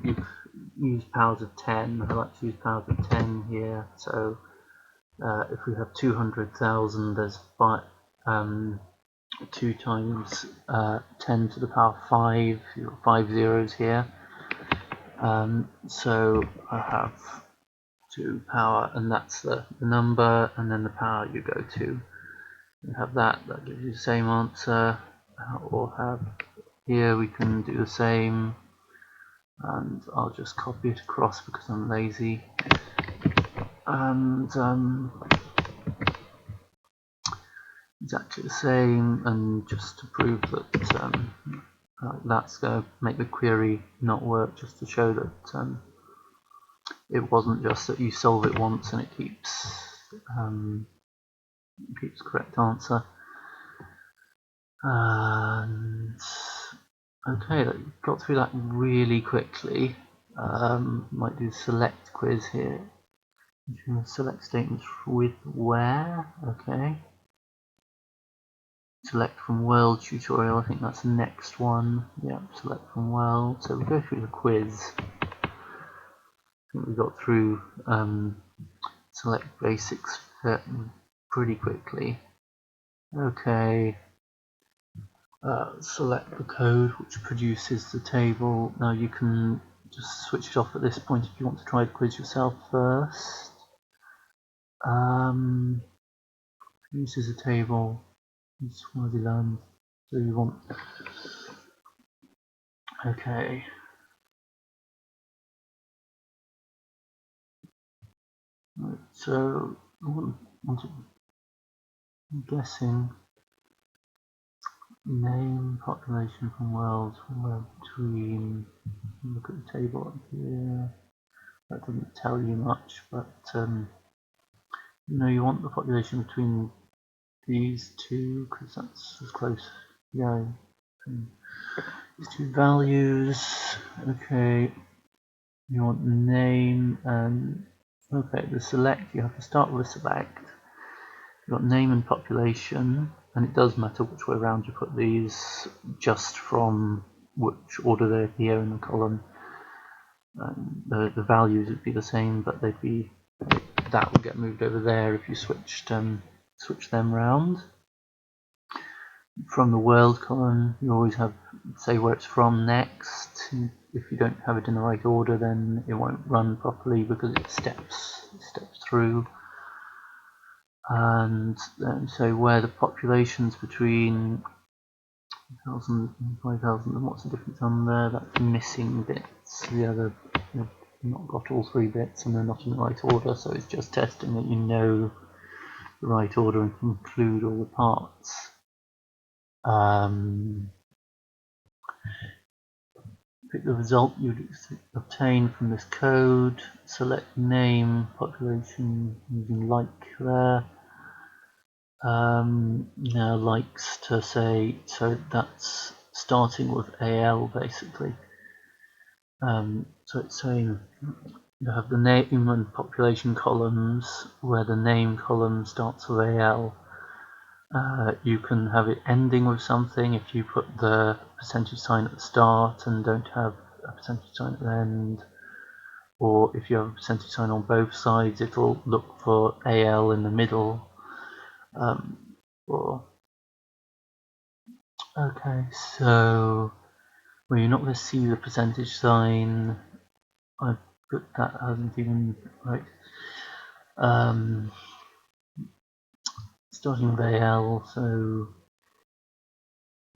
you've used powers of 10, I like to use powers of 10 here. So if we have 200,000, there's 2 times 10 to the power 5, you've got 5 zeros here. So I have 2 power, and that's the number, and then the power you go to. You have that gives you the same answer. Or have here, we can do the same, and I'll just copy it across because I'm lazy. And exactly the same, and just to prove that that's going to make the query not work, just to show that it wasn't just that you solve it once and it keeps correct answer. And okay, got through that really quickly. Might do select quiz here. Select statements with where. Okay. Select from world tutorial. I think that's the next one. Yeah, select from world. So we go through the quiz. I think we got through select basics pretty quickly. Okay. Select the code which produces the table. Now you can just switch it off at this point if you want to try the quiz yourself first. Produces a table. Swaziland. So you want. Okay. Right, so I'm guessing name population from world somewhere between. Look at the table up here. That doesn't tell you much, but you want the population between these two because that's as close. Yeah, these two values. Okay, you want name and okay, the select. You have to start with a select. You've got name and population, and it does matter which way around you put these, just from which order they appear in the column. The values would be the same, but they'd be that would get moved over there if you switch them round. From the world column, you always have say where it's from next. If you don't have it in the right order, then it won't run properly because it steps through. And then say where the populations between 1,000 and 5,000, and what's the difference on there? That's missing bits. The other, you've not got all 3 bits and they're not in the right order, so it's just testing that you know the right order and can include all the parts. Pick the result you'd obtain from this code. Select name, population using like there. Now likes to say, so that's starting with AL basically. So it's saying you have the name and population columns where the name column starts with AL. You can have it ending with something if you put the percentage sign at the start and don't have a percentage sign at the end, or if you have a percentage sign on both sides, it'll look for AL in the middle. Okay, so well, you're not going to see the percentage sign. I put that hasn't even right. Starting with AL, so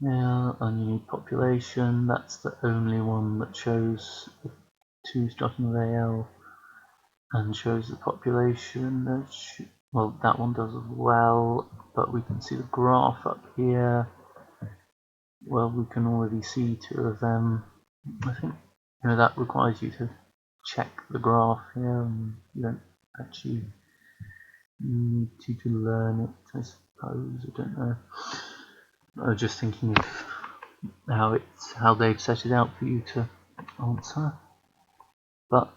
yeah, and you need population. That's the only one that shows the 2 starting with AL and shows the population. Well, that one does as well, but we can see the graph up here. Well, we can already see 2 of them. I think that requires you to check the graph here, and you don't actually need to learn it, I suppose. I don't know. I was just thinking of how they've set it out for you to answer, but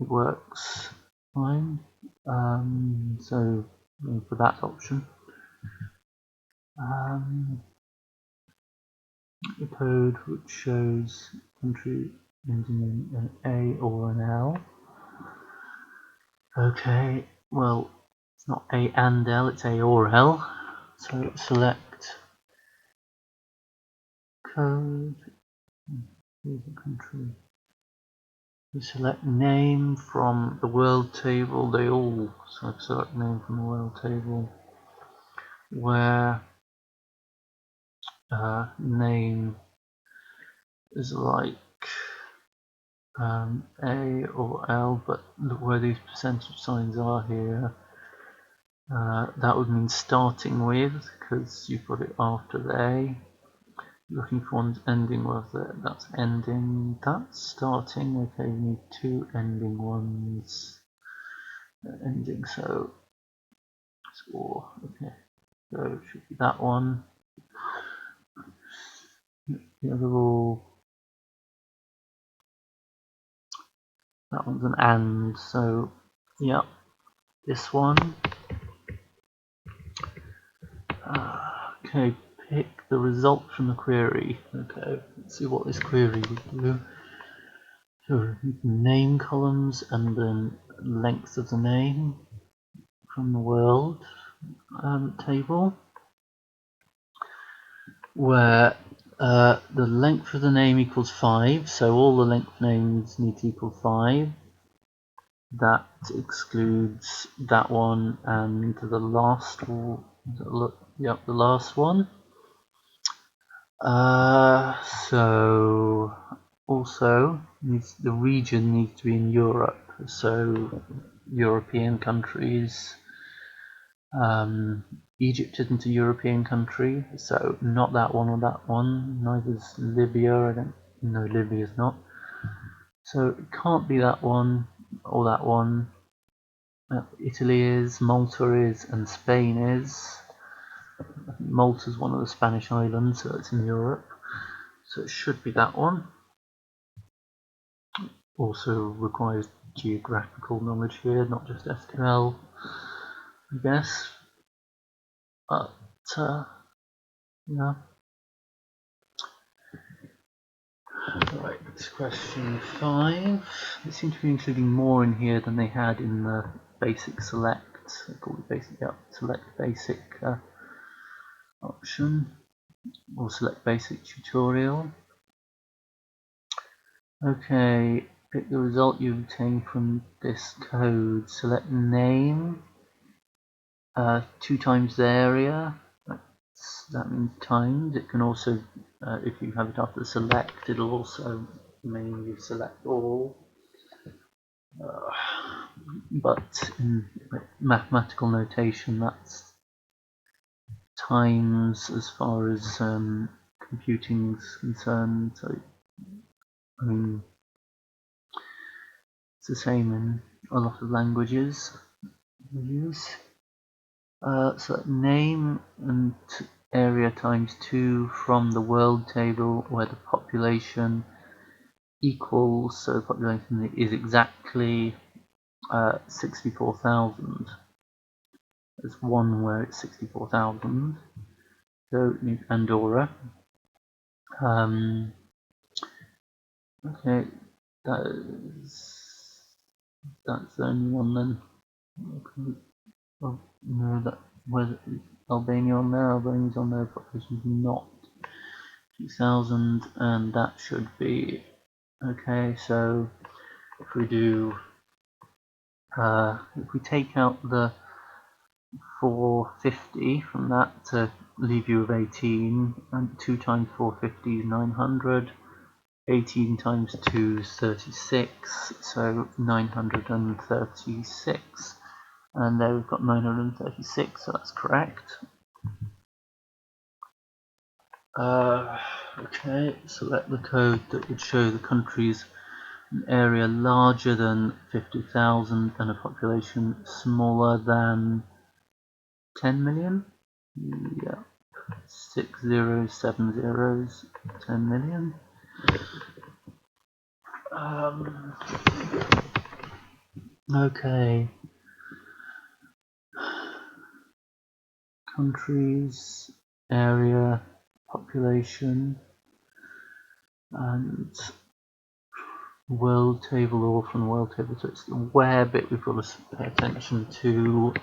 it works fine. So for that option, the code which shows country ending in an A or an L. Okay, well, it's not A and L, it's A or L. So select code, here's the country. We select name from the world table, so select name from the world table, where name is like A or L, but look where these percentage signs are here. That would mean starting with, because you put it after the A. Looking for one's ending with it, that's ending, that's starting. Okay, we need two ending ones. Ending, so score. Okay, so it should be that one. The other all, that one's an and, so yeah, this one. Okay, pick the result from the query. Okay, let's see what this query would do. So name columns and then length of the name from the world table, where the length of the name equals 5, so all the length names need to equal 5. That excludes that one and the last one. Yep, the last one. So also the region needs to be in Europe. So European countries. Egypt isn't a European country, so not that one or that one. Neither is Libya. I don't know, Libya is not. So it can't be that one or that one. Italy is, Malta is, and Spain is. Malta is one of the Spanish islands, so it's in Europe. So it should be that one. Also requires geographical knowledge here, not just SQL, I guess. But yeah. Right, question 5. They seem to be including more in here than they had in the basic select. They call it basic, yeah, select basic option, or select basic tutorial. Okay, pick the result you obtain from this code. Select name, 2 times the area. That means times. It can also, if you have it after the select, it'll also mean you select all. But in mathematical notation, that's times as far as computing is concerned. So, I mean, it's the same in a lot of languages we use. So name and area times 2 from the world table, where the population equals, so population is exactly 64,000. There's one where it's 64,000. So Andorra. Okay, that's the only one then. Okay. Oh, no, that was Albania on there. Albania's on there. Population's not 2,000, and that should be okay. So if we do, if we take out the 450 from that to leave you with 18, and 2 times 450 is 900. 18 times 2 is 36, so 936. And there we've got 936, so that's correct. Okay, select the code that would show the countries an area larger than 50,000 and a population smaller than 10 million. Yeah, 6 zeros, 7 zeros, 10 million. Okay. Countries, area, population, and world table or from the world table. So it's the where bit we've got to pay attention to.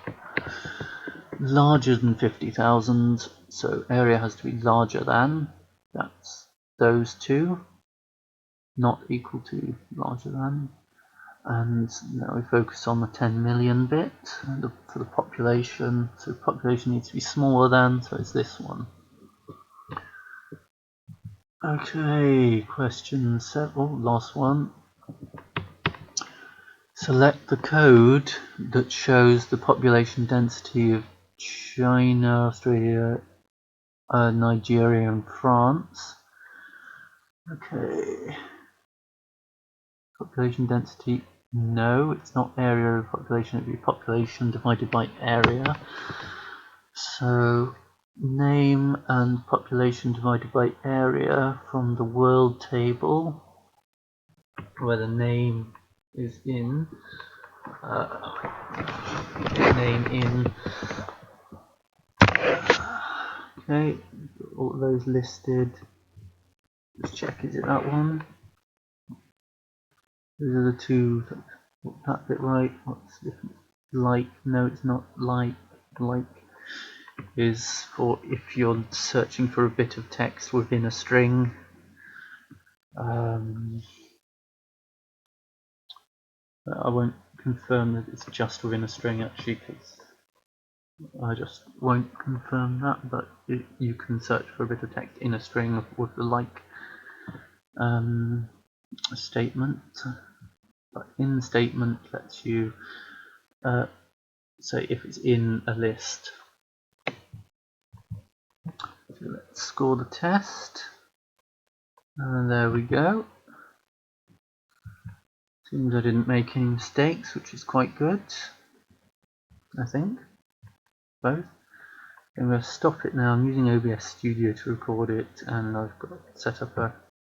Larger than 50,000, so area has to be larger than. That's those two. Not equal to, larger than. And now we focus on the 10 million bit for the population. So population needs to be smaller than, so it's this one. Okay, question 7, last one. Select the code that shows the population density of China, Australia, Nigeria and France. Okay. Population density, no, it's not area of population, it would be population divided by area. So name and population divided by area from the world table, where the name is in, name in, okay, all of those listed. Just check, is it that one? Those are the two. That bit right. What's the difference? Like, no, it's not like. Like is for if you're searching for a bit of text within a string. I won't confirm that it's just within a string actually, because I just won't confirm that, but you can search for a bit of text in a string with the like statement. But in statement lets you say if it's in a list. So let's score the test, and there we go. Seems I didn't make any mistakes, which is quite good, I think. Both. I'm going to stop it now. I'm using OBS Studio to record it, and I've got set up a